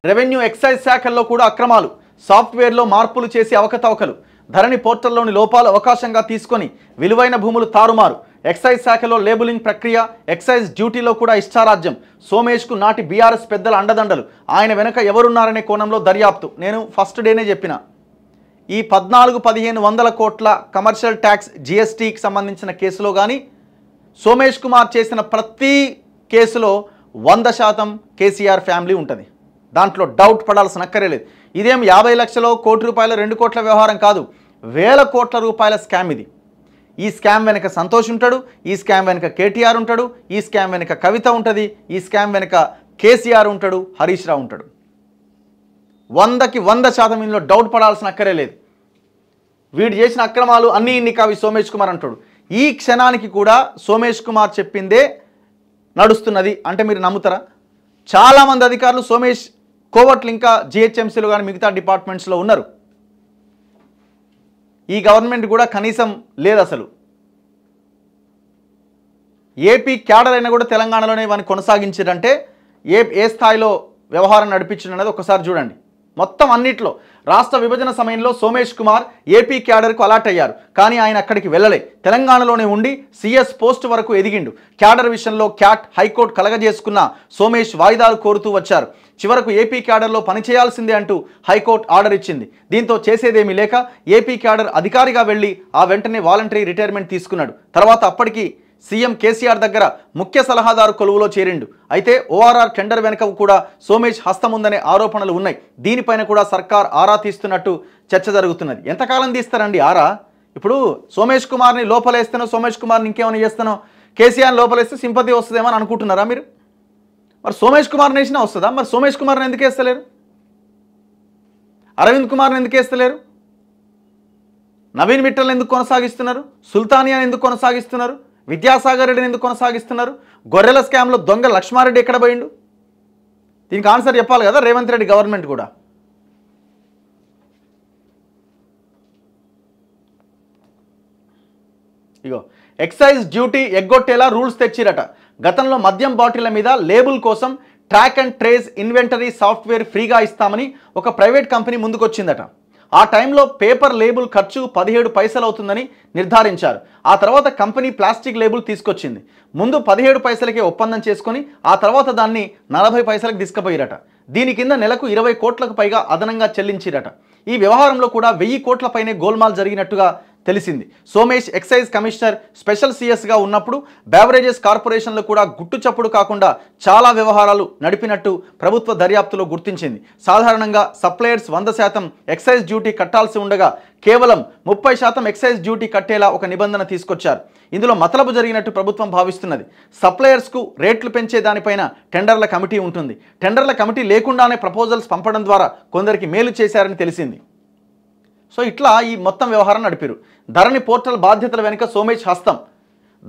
Revenue excise శాఖల్లో కూడా అక్రమాలు, సాఫ్ట్వేర్లో మార్పులు చేసి అవకతవకలు, ధరణి పోర్టల్లోని లోపాలు అవకాశంగా తీసుకొని విలువైన భూములు తారుమారు, ఎక్సైజ్ శాఖలో లేబులింగ్ ప్రక్రియ, ఎక్సైజ్ డ్యూటీలో కూడా ఇష్టారాజ్యం, సోమేష్కు నాటి బీఆర్ఎస్ పెద్దల అండదండలు, ఆయన వెనక ఎవరున్నారనే కోణంలో దర్యాప్తు. నేను ఫస్ట్ డేనే చెప్పిన ఈ 14-1500 కోట్ల కమర్షియల్ ట్యాక్స్ జిఎస్టీకి సంబంధించిన కేసులో కానీ సోమేష్ కుమార్ చేసిన ప్రతి కేసులో 100% కేసీఆర్ ఫ్యామిలీ ఉంటుంది. దాంట్లో డౌట్ పడాల్సిన అక్కర్లేదు. ఇదేం 50 లక్షలు, కోటి రూపాయలు, 2 కోట్ల వ్యవహారం కాదు, వేల కోట్ల రూపాయల స్కామ్ ఇది. ఈ స్కామ్ వెనుక సంతోష్ ఉంటాడు, ఈ స్కామ్ వెనుక కేటీఆర్ ఉంటాడు, ఈ స్కామ్ వెనుక కవిత ఉంటుంది, ఈ స్కామ్ వెనుక కేసీఆర్ ఉంటాడు, హరీష్ రావు ఉంటాడు. 100కి 100% ఇందులో డౌట్ పడాల్సిన అక్కరే లేదు. వీడు చేసిన అక్రమాలు అన్నీ ఇన్ని కావి సోమేష్ కుమార్ అంటాడు. ఈ క్షణానికి కూడా సోమేష్ కుమార్ చెప్పిందే నడుస్తున్నది అంటే మీరు నమ్ముతారా? చాలామంది అధికారులు సోమేష్ కోవట్లు ఇంకా జిహెచ్ఎంసీలో కానీ మిగతా డిపార్ట్మెంట్స్లో ఉన్నారు. ఈ గవర్నమెంట్ కూడా కనీసం లేదు అసలు. ఏపీ క్యాడర్ అయినా కూడా తెలంగాణలోనే ఇవన్నీ కొనసాగించారంటే ఏ స్థాయిలో వ్యవహారం నడిపించడం అనేది ఒకసారి చూడండి. మొత్తం అన్నిట్లో రాష్ట్ర విభజన సమయంలో సోమేష్ కుమార్ ఏపీ క్యాడర్కు అలాట్ అయ్యారు, కానీ ఆయన అక్కడికి వెళ్ళలే. తెలంగాణలోనే ఉండి సిఎస్ పోస్ట్ వరకు ఎదిగిండు. క్యాడర్ విషయంలో క్యాట్, హైకోర్టు కలగజేసుకున్న సోమేష్ వాయిదాలు కోరుతూ వచ్చారు. చివరకు ఏపీ క్యాడర్లో పనిచేయాల్సిందే అంటూ హైకోర్టు ఆర్డర్ ఇచ్చింది. దీంతో చేసేదేమీ లేక ఏపీ క్యాడర్ అధికారిగా వెళ్ళి ఆ వెంటనే వాలంటరీ రిటైర్మెంట్ తీసుకున్నాడు. తర్వాత అప్పటికి సీఎం కేసీఆర్ దగ్గర ముఖ్య సలహాదారు కొలువులో చేరిండు. అయితే ఓఆర్ఆర్ టెండర్ వెనుక కూడా సోమేష్ హస్తం ఉందనే ఆరోపణలు ఉన్నాయి. దీనిపైన కూడా సర్కార్ ఆరా తీస్తున్నట్టు చర్చ జరుగుతున్నది. ఎంతకాలం తీస్తారండి ఆరా? ఇప్పుడు సోమేష్ కుమార్ని లోపలేస్తానో, సోమేష్ కుమార్ని ఇంకేమైనా చేస్తానో, కేసీఆర్ లోపలేస్తే సింపతి వస్తుందేమో అని అనుకుంటున్నారా మీరు? మరి సోమేష్ కుమార్ని వేసినా వస్తుందా? మరి సోమేష్ కుమార్ని ఎందుకు వేస్తలేరు? అరవింద్ కుమార్ని ఎందుకు వేస్తలేరు? నవీన్ మిట్టల్ని ఎందుకు కొనసాగిస్తున్నారు? సుల్తానియాని ఎందుకు కొనసాగిస్తున్నారు? విద్యాసాగర్ రెడ్డిని ఎందుకు కొనసాగిస్తున్నారు? గొర్రెల స్కామ్లో దొంగ లక్ష్మారెడ్డి ఎక్కడ పోయిండు? దీనికి ఆన్సర్ చెప్పాలి కదా రేవంత్ రెడ్డి గవర్నమెంట్ కూడా. ఇగో ఎక్సైజ్ డ్యూటీ ఎగ్గొట్టేలా రూల్స్ తెచ్చిరట. గతంలో మద్యం బాటిళ్ల మీద లేబుల్ కోసం track and trace inventory software ఫ్రీగా ఇస్తామని ఒక ప్రైవేట్ కంపెనీ ముందుకొచ్చిందట. ఆ టైంలో పేపర్ లేబుల్ ఖర్చు 17 పైసలు అవుతుందని నిర్ధారించారు. ఆ తర్వాత కంపెనీ ప్లాస్టిక్ లేబుల్ తీసుకొచ్చింది. ముందు 17 పైసలకే ఒప్పందం చేసుకొని ఆ తర్వాత దాన్ని 40 పైసలకు తీసుకుపోయిరట. దీని కింద నెలకు 20 కోట్లకు పైగా అదనంగా చెల్లించిరట. ఈ వ్యవహారంలో కూడా 1000 కోట్ల పైనే గోల్మాల్ జరిగినట్టుగా తెలిసింది. సోమేష్ ఎక్సైజ్ కమిషనర్ స్పెషల్ సిఎస్గా ఉన్నప్పుడు బెవరేజెస్ కార్పొరేషన్లో కూడా గుట్టు చప్పుడు కాకుండా చాలా వ్యవహారాలు నడిపినట్టు ప్రభుత్వ దర్యాప్తులో గుర్తించింది. సాధారణంగా సప్లయర్స్ 100% ఎక్సైజ్ డ్యూటీ కట్టాల్సి ఉండగా కేవలం 30% ఎక్సైజ్ డ్యూటీ కట్టేలా ఒక నిబంధన తీసుకొచ్చారు. ఇందులో మతలబు జరిగినట్టు ప్రభుత్వం భావిస్తున్నది. సప్లయర్స్కు రేట్లు పెంచే దానిపైన టెండర్ల కమిటీ ఉంటుంది. టెండర్ల కమిటీ లేకుండానే ప్రపోజల్స్ పంపడం ద్వారా కొందరికి మేలు చేశారని తెలిసింది. సో ఇట్లా ఈ మొత్తం వ్యవహారం నడిపారు. ధరణి పోర్టల్ బాధ్యతల వెనుక సోమేష్ హస్తం.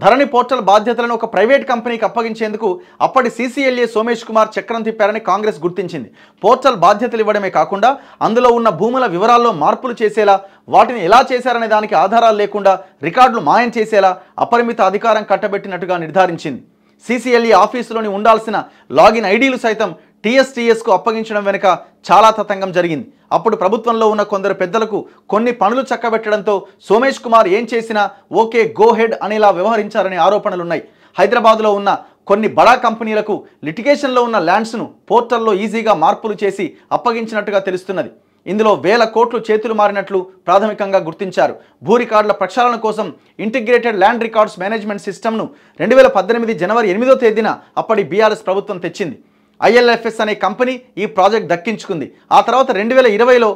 ధరణి పోర్టల్ బాధ్యతలను ఒక ప్రైవేట్ కంపెనీకి అప్పగించేందుకు అప్పటి సీసీఎల్ఏ సోమేష్ కుమార్ చక్రం తిప్పారని కాంగ్రెస్ గుర్తించింది. పోర్టల్ బాధ్యతలు ఇవ్వడమే కాకుండా అందులో ఉన్న భూముల వివరాల్లో మార్పులు చేసేలా, వాటిని ఎలా చేశారనే దానికి ఆధారాలు లేకుండా రికార్డులు మాయం చేసేలా అపరిమిత అధికారం కట్టబెట్టినట్టుగా నిర్ధారించింది. సీసీఎల్ఏ ఆఫీసులోని ఉండాల్సిన లాగిన్ ఐడీలు సైతం టీఎస్టీఎస్కు అప్పగించడం వెనుక చాలా తతంగం జరిగింది. అప్పుడు ప్రభుత్వంలో ఉన్న కొందరు పెద్దలకు కొన్ని పనులు చక్కబెట్టడంతో సోమేష్ కుమార్ ఏం చేసినా ఓకే గో హెడ్ అనేలా వ్యవహరించారనే ఆరోపణలున్నాయి. హైదరాబాద్లో ఉన్న కొన్ని బడా కంపెనీలకు లిటిగేషన్లో ఉన్న ల్యాండ్స్ను పోర్టల్లో ఈజీగా మార్పులు చేసి అప్పగించినట్టుగా తెలుస్తున్నది. ఇందులో 1000 కోట్లు చేతులు మారినట్లు ప్రాథమికంగా గుర్తించారు. భూ రికార్డుల ప్రక్షాళన కోసం ఇంటిగ్రేటెడ్ ల్యాండ్ రికార్డ్స్ మేనేజ్మెంట్ సిస్టమ్ను 2018 జనవరి 8వ తేదీన అప్పటి బీఆర్ఎస్ ప్రభుత్వం తెచ్చింది. ఐఎల్ఎఫ్ఎస్ అనే కంపెనీ ఈ ప్రాజెక్ట్ దక్కించుకుంది. ఆ తర్వాత 2020లో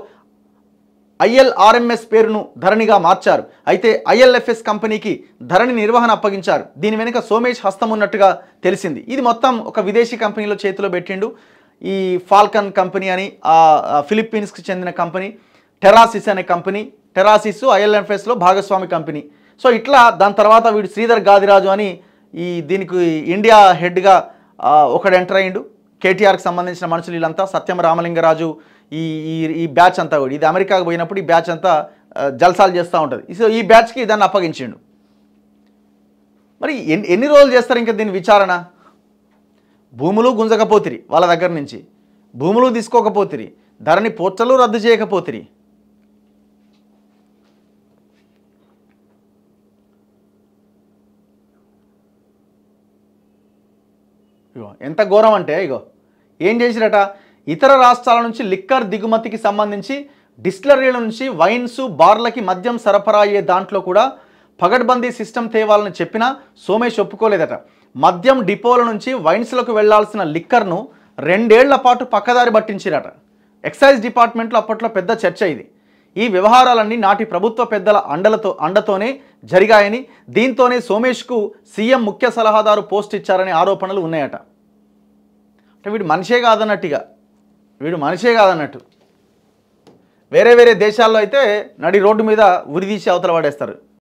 ఐఎల్ఆర్ఎంఎస్ పేరును ధరణిగా మార్చారు. అయితే ఐఎల్ఎఫ్ఎస్ కంపెనీకి ధరణి నిర్వహణ అప్పగించారు. దీని వెనుక సోమేష్ హస్తం ఉన్నట్టుగా తెలిసింది. ఇది మొత్తం ఒక విదేశీ కంపెనీలో చేతిలో పెట్టిండు. ఈ ఫాల్కన్ కంపెనీ అని ఫిలిప్పీన్స్కి చెందిన కంపెనీ, టెరాసిస్ అనే కంపెనీ, టెరాసిస్ ఐఎల్ఎఫ్ఎస్లో భాగస్వామి కంపెనీ. సో ఇట్లా దాని తర్వాత వీడు శ్రీధర్ గాదిరాజు అని దీనికి ఇండియా హెడ్గా ఒకడు ఎంటర్ అయ్యిండు. కేటీఆర్కి సంబంధించిన మనుషులు వీళ్ళంతా, సత్యం రామలింగరాజు, ఈ బ్యాచ్ అంతా కూడా ఇది అమెరికాకు పోయినప్పుడు ఈ బ్యాచ్ అంతా జల్సాలు చేస్తూ ఉంటుంది. సో ఈ బ్యాచ్కి దాన్ని అప్పగించిండు. మరి ఎన్ని రోజులు చేస్తారు ఇంకా దీని విచారణ? భూములు గుంజకపోతిరి వాళ్ళ దగ్గర నుంచి, భూములు తీసుకోకపోతిరి, ధరణి పోర్టలు రద్దు చేయకపోతిరి. ఇగో ఎంత ఘోరం అంటే, ఇగో ఏం చేసిరట, ఇతర రాష్ట్రాల నుంచి లిక్కర్ దిగుమతికి సంబంధించి డిస్టిలరీల నుంచి వైన్స్ బార్లకి మద్యం సరఫరా అయ్యే దాంట్లో కూడా పగడ్బందీ సిస్టమ్ తేవాలని చెప్పినా సోమేష్ ఒప్పుకోలేదట. మద్యం డిపోల నుంచి వైన్స్లకు వెళ్లాల్సిన లిక్కర్ను 2 ఏళ్ల పాటు పక్కదారి పట్టించిరట. ఎక్సైజ్ డిపార్ట్మెంట్లో అప్పట్లో పెద్ద చర్చ ఇది. ఈ వ్యవహారాలన్నీ నాటి ప్రభుత్వ పెద్దల అండతోనే జరిగాయని, దీంతోనే సోమేష్కు సీఎం ముఖ్య సలహాదారు పోస్ట్ ఇచ్చారనే ఆరోపణలు ఉన్నాయట. అంటే వీడు మనిషే కాదన్నట్టుగా, వీడు మనిషే కాదన్నట్టు. వేరే దేశాల్లో అయితే నడి రోడ్డు మీద ఉరిదీసి అవతల పడేస్తారు.